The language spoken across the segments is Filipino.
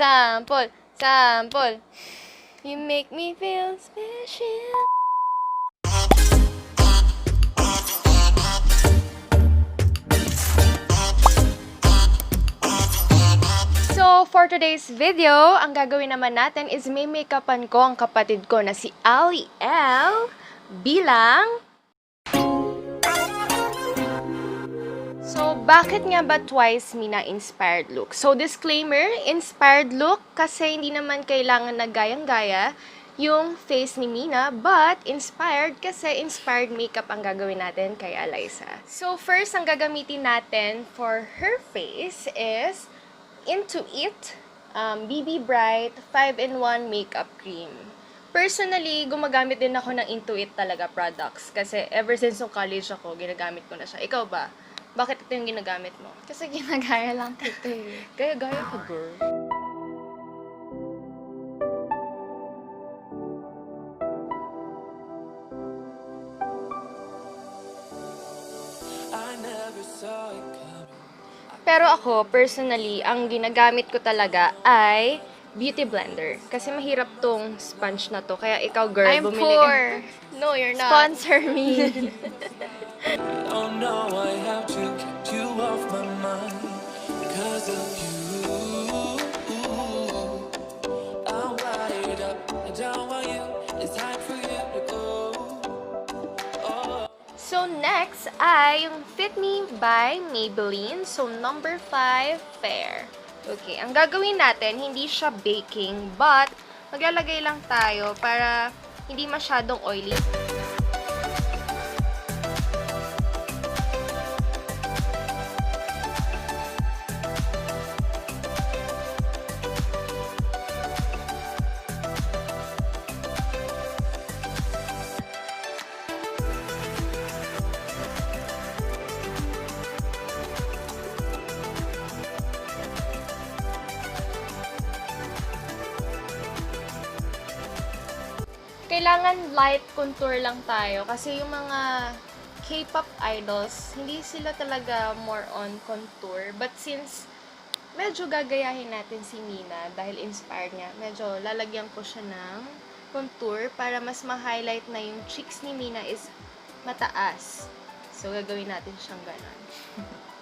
Sample, sample. You make me feel special. So, for today's video, ang gagawin naman natin is may make-upan ko ang kapatid ko na si Ali L bilang... So, bakit nga ba twice Mina inspired look? So, disclaimer, inspired look kasi hindi naman kailangan na gayang-gaya yung face ni Mina, but inspired kasi inspired makeup ang gagawin natin kay Eliza. So, first, ang gagamitin natin for her face is Into It BB Bright 5-in-1 Makeup Cream. Personally, gumagamit din ako ng Into It talaga products kasi ever since nung college ako, ginagamit ko na siya. Ikaw ba? Bakit ito yung ginagamit mo? Kasi ginagaya lang ito eh. Gaya-gaya ka, girl. Pero ako, personally, ang ginagamit ko talaga ay beauty blender. Kasi mahirap tong sponge na to. Kaya ikaw, girl, I'm bumili poor. No, you're not. Sponsor me. Oh no, I have to get you off my mind because of you. I'm wired up, I don't want you, it's time for you to go. So, next ay yung Fit Me by Maybelline. So, number 5, Fair. Okay, ang gagawin natin, hindi siya baking, but maglalagay lang tayo para hindi masyadong oily. Kailangan light contour lang tayo kasi yung mga K-pop idols, hindi sila talaga more on contour. But since medyo gagayahin natin si Mina dahil inspired niya, medyo lalagyan ko siya ng contour para mas ma-highlight na yung cheeks ni Mina is mataas. So, gagawin natin siyang ganon.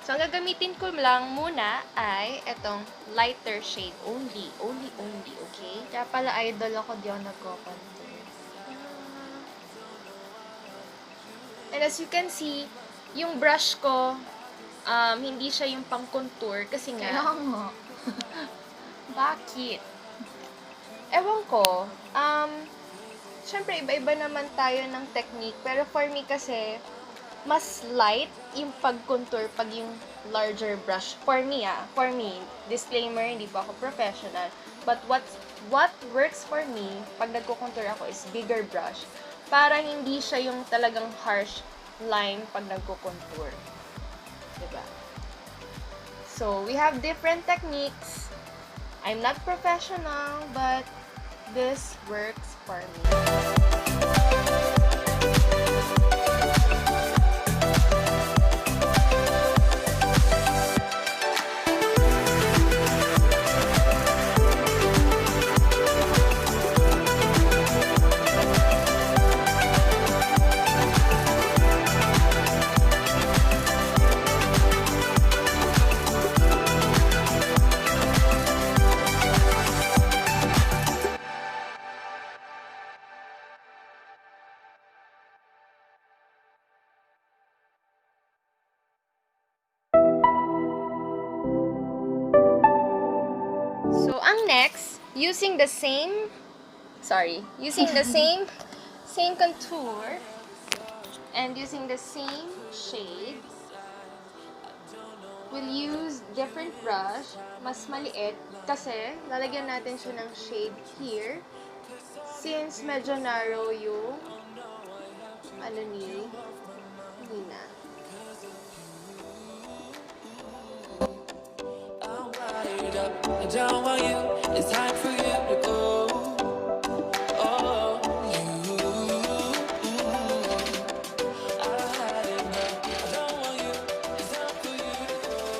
So, ang gagamitin ko lang muna ay itong lighter shade only, okay? Kaya pala idol ako, di ako nagko-contour. And as you can see, yung brush ko, hindi siya yung pang-contour kasi nga... Kaya nga. Bakit? Ewan ko. Syempre, iba-iba naman tayo ng technique. Pero for me kasi, mas light yung pag-contour pag yung larger brush. For me, disclaimer, hindi pa ako professional. But what works for me, pag nagko-contour ako, is bigger brush. Para hindi siya yung talagang harsh line pag nagko-contour. Diba? So, we have different techniques. I'm not professional, but this works for me. So, ang next, using the same contour and using the same shade, we'll use different brush, mas maliit, kasi lalagyan natin siya ng shade here, since medyo narrow yung ni Mina. I don't want you, it's time for you to go. Oh, you. I had enough. I don't want you, it's time for you to go.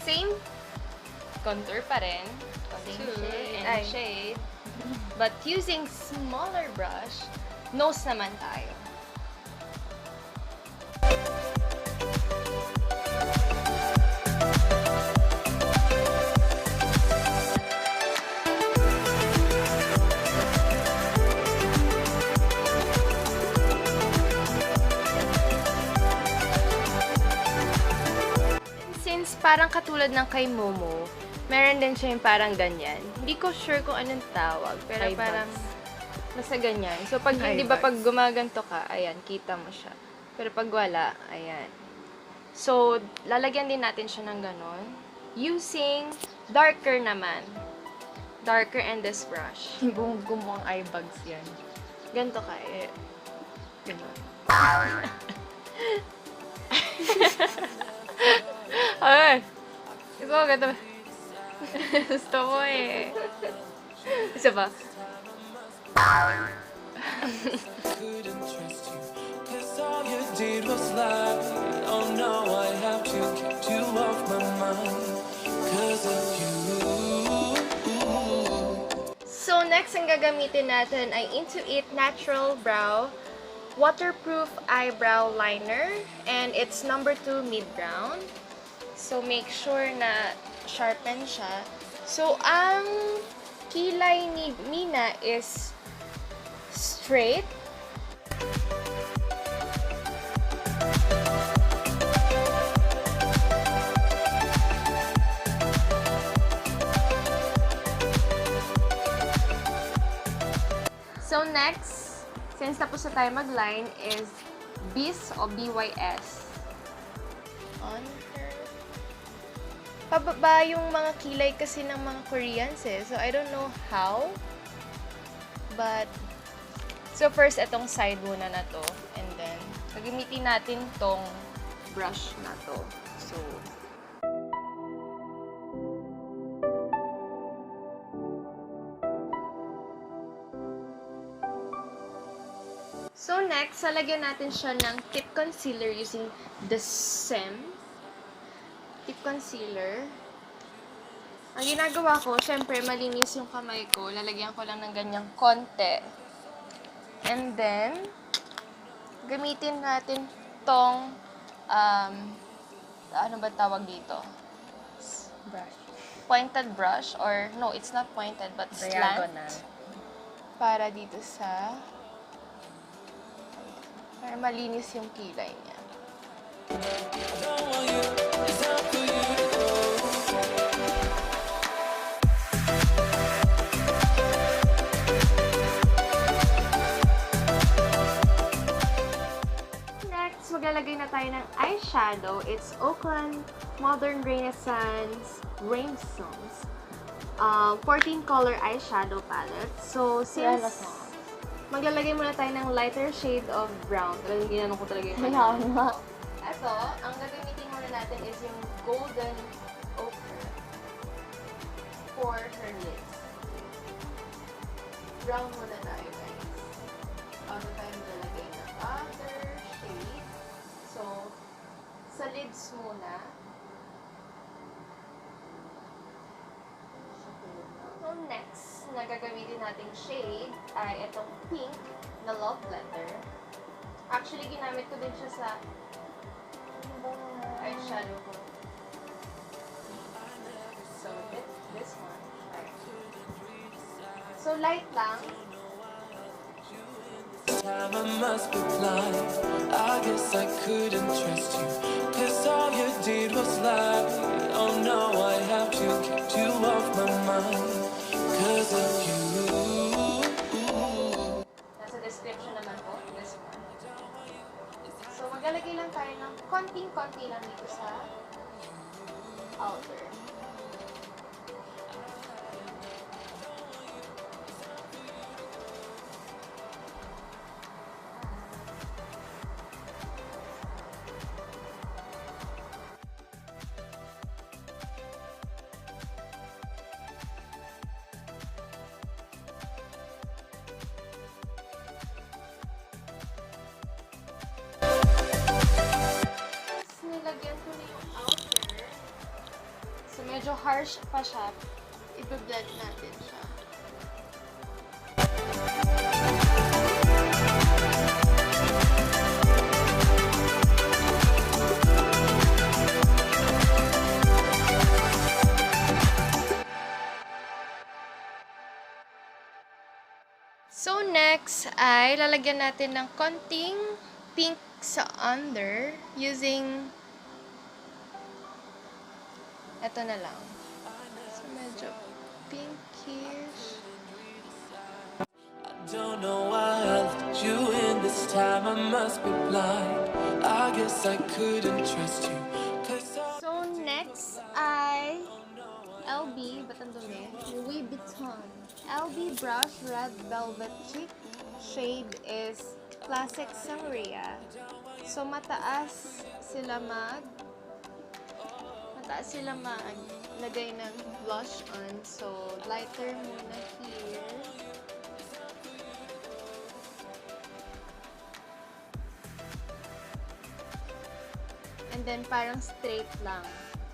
Same contour pa rin. Contour and shade. But using smaller brush, nose naman tayo. Since parang katulad ng kay Momo, meron din siya yung parang ganyan. Hindi ko sure kung anong tawag, pero Eye parang bags. nasa ganyan. So, pag hindi ba pag gumaganto ka, ayan, kita mo siya. Pero pag wala, ayan. So, lalagyan din natin siya ng ganon. Using darker naman. Darker and this brush. Gumong eye bags yan. Ganto ka, eh. Ganon. Ay! Gusto ko ganito. Gusto ko eh. Isa pa. Couldn't trust you, 'cause all you did was lie. Oh no, I have to get you off my mind 'cause of you. So, next ang gagamitin natin ay Into It Natural Brow Waterproof Eyebrow Liner. And it's number 2 mid-brown. So, make sure na sharpen siya. So, ang kilay ni Mina is straight. So, next, since tapos na tayo mag-line, is BYS o BYS. On her. Pababa yung mga kilay kasi ng mga Koreans eh. So, I don't know how. But, so first, itong side muna na to. And then, gagamitin natin tong brush na to. So, next, lalagyan natin siya ng tip concealer using the SAEM tip concealer. Ang ginagawa ko, syempre, malinis yung kamay ko. Lalagyan ko lang ng ganyang konti. And then, gamitin natin tong, ano ba tawag dito? Brush. Pointed brush, or, no, it's not pointed, but slant. Diagonal. Para dito sa, para malinis yung kilay niya. Don't want you, it's time for you to go. Next, maglalagay na tayo ng eyeshadow. It's OKALAN Modern Renaissance Rhinestones 14 color eyeshadow palette. So, since maglalagay muna tayo ng lighter shade of brown. Talagang ginanong ko talaga yung kanya. Ito, ang gagamitin muna natin is yung golden ochre for her lips. Brown muna tayo, guys. Bago tayo maglalagay ng other shade. So, sa lids muna. So, next na gagamitin nating shade ay itong pink na love letter. Actually, ginamit ko din siya sa eyeshadow ko. So, this one. Right. So, light lang. Time I must be blind. I guess I couldn't trust you, 'cause all you did was lie. Oh no, I have to get you off my mind 'cause of you. Nasa description naman po, this one. So, maglalagay lang tayo ng konting-konti lang dito sa outer. Nilagyan ko na yung outer. So, harsh pa siya, i-blend natin siya. So, next ay lalagyan natin ng konting pink sa under using ito na lang. So, medyo pinkish. Don't know why I let you in this time. I must be blind. I guess I couldn't trust you. So, next ay LB, ba't ang dumi? Louis Vuitton. LB Brush Red Velvet Cheek. Shade is Classic Sangria. So, mataas sila maglagay ng blush on. So, lighter muna here. And then, parang straight lang.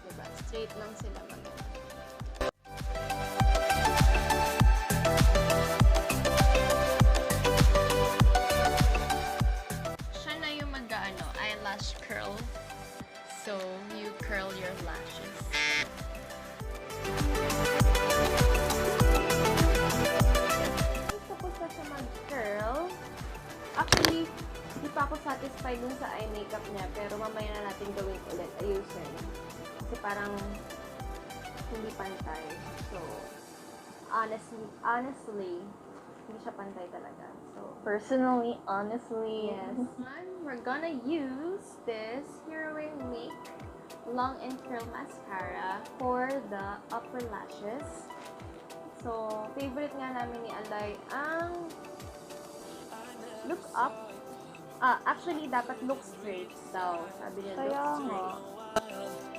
Diba? Straight lang sila mag siya na yung eyelash curl. So, you curl your lashes. Tapos na siya mag-curl. Actually, di pa ako satisfied dun sa eye makeup niya, pero mamaya na natin gawin ulit, ayusin. Kasi parang hindi pantay. So, honestly, hindi siya pantay talaga. So, Personally, honestly, yes. We're gonna use this HEROINE Make Long and Curl Mascara for the upper lashes. So, favorite nga namin ni Alay ang look up. Actually, dapat look straight daw. Sabi niya, Kaya look straight.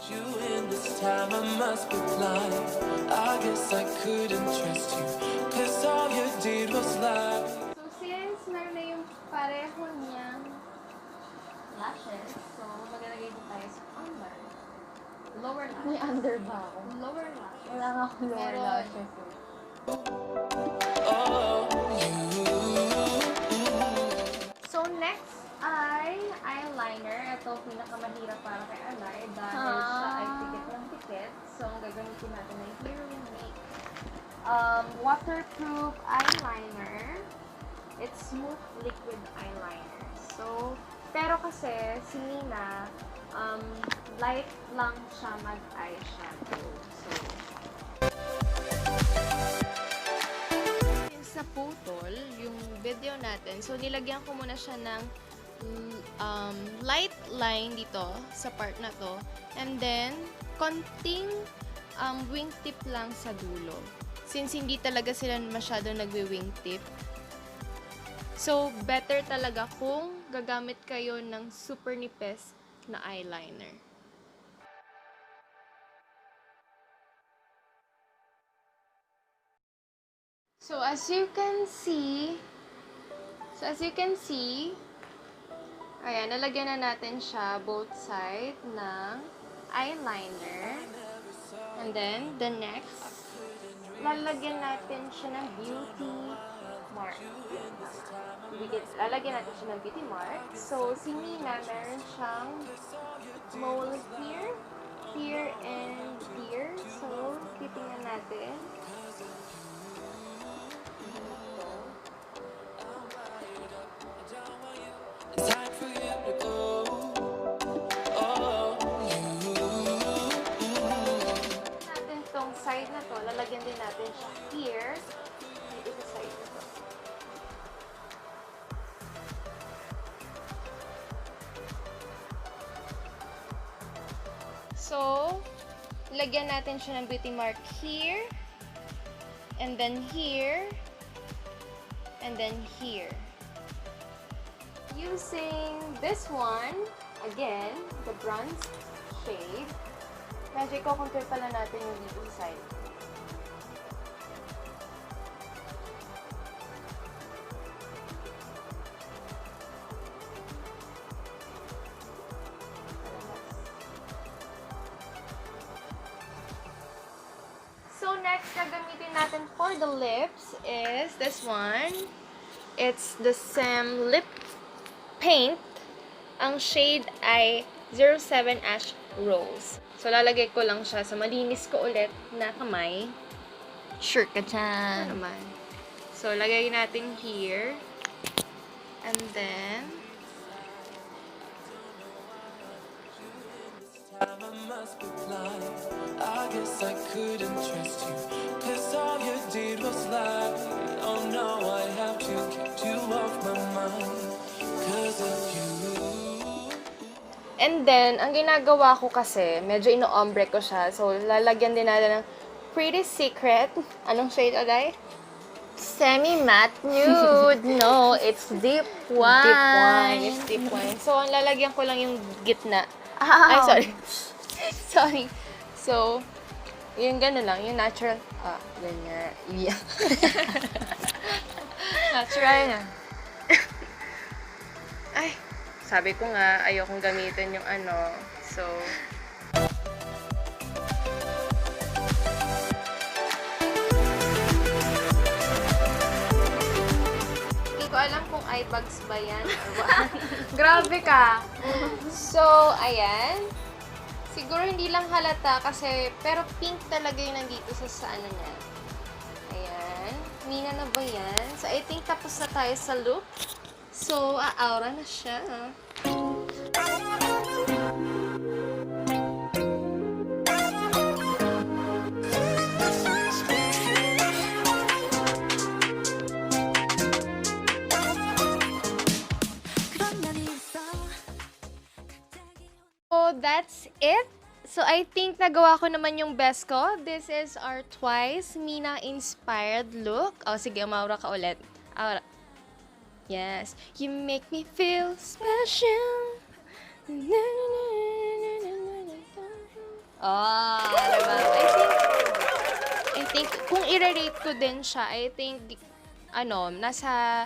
You in this time, I must be blind. I guess I couldn't trust you, 'cause all you did was lie. So, since meron na yung pareho niyang lashes, so maglalagay din tayo sa under. Lower lashes. may under ba ako? Lower lashes. Wala nga akong lower Meron. lashes. Oh, So, next ay eyeliner. Ito, pinakamahirap para kay Alay dahil siya ay tikit ng tikit. So, ang gagamitin natin ay HEROINE Make waterproof eyeliner. It's smooth liquid eyeliner. So, pero kasi si Mina, light lang siya mag-eyeshadow. So, sa putol, yung video natin, so nilagyan ko muna siya ng light line dito sa part na to, and then konting wingtip lang sa dulo, since hindi talaga sila masyado nagwi-wingtip. So better talaga kung gagamit kayo ng super nipis na eyeliner. So as you can see, ayan, nalagyan na natin siya both side ng eyeliner. And then, the next, lalagyan natin siya ng beauty mark. Lalagyan natin siya ng beauty mark. So, si Mina, meron siyang mole here, here, and here. So, titingnan natin. it's time for you to go. Oh, Natin tong side na to, lalagyan din natin siya here, dito sa side na to. So, lagyan natin siya ng beauty mark here, and then here, and then here. Using this one, again, the bronze shade, medyo i-contour pala natin yung dito sa side. So, next, gagamitin natin for the lips is this one. It's the SAEM Lip Paint. Ang shade ay 07 Ash Rose. So, lalagay ko lang siya sa malinis ko ulit na kamay. Sure ka dyan. Ano naman. So, lagay natin here. And then, Time I must be blind. I guess I couldn't trust you, 'cause all you did was lie. Oh no, I have to get you off my mind 'cause of you. and then, ang ginagawa ko kasi, medyo ino-ombre ko siya. So, lalagyan din natin ng Pretty Secret. Anong shade, Alay? Semi-matte nude. No, it's deep wine. Deep wine. It's deep wine. So, ang lalagyan ko lang yung gitna. Ow. Ay, sorry. Sorry. So, yung gano'n lang. Yung natural. Ganyan. Yeah. Natural na. Ay, sabi ko nga, ayokong gamitin yung ano. So, hindi ko alam kung eye bags ba yan or what. Grabe ka! So, ayan. Siguro hindi lang halata kasi, pero pink talaga yung nandito sa ano niya. Ayan. Mina na ba yan? So, I think tapos na tayo sa look. So, aura na siya. So, that's it. So, I think nagawa ko naman yung best ko. This is our twice Mina-inspired look. Oh, sige, umaura ka ulit. Aura. Yes. You make me feel special. Oh, diba? I think, kung i-rate ko din siya, I think, nasa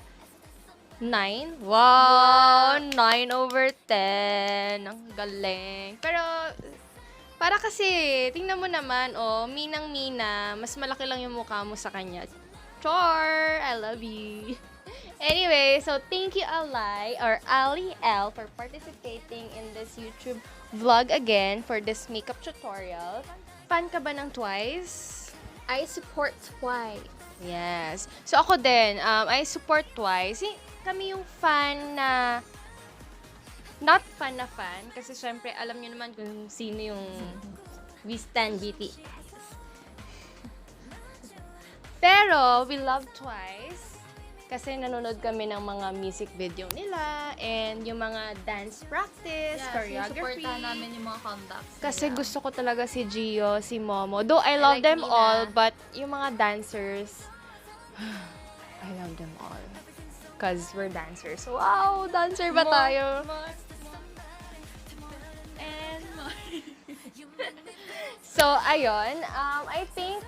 9. Wow! 9/10. Ang galing. Pero, para kasi, tingnan mo naman, minang-mina, mas malaki lang yung mukha mo sa kanya. Chor! I love you. Anyway, so thank you, Ali L, for participating in this YouTube vlog again for this makeup tutorial. Fan ka ba ng Twice? I support twice. Yes. So ako din, I support Twice. Kami yung fan na, not fan na fan, kasi syempre alam niyo naman kung sino yung we stan BTS. Pero, we love Twice kasi nanonood kami ng mga music video nila and yung mga dance practice, choreography. Supportan namin yung mga comebacks. Kasi gusto ko talaga si Gio, si Momo. Though I love like them Mina. all, but yung mga dancers, I love them all. Because we're dancers. Wow! Dancer ba tayo? And more. So, ayun. I think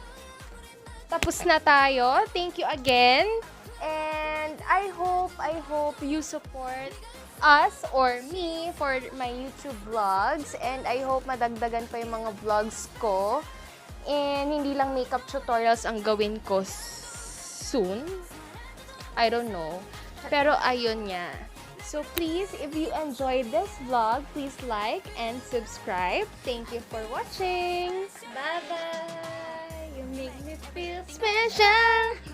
tapos na tayo. Thank you again. And I hope you support us or me for my YouTube vlogs. And I hope madagdagan pa yung mga vlogs ko. And hindi lang makeup tutorials ang gawin ko soon. I don't know. Pero ayun nga. So please, if you enjoyed this vlog, please like and subscribe. Thank you for watching. Bye-bye. You make me feel Special!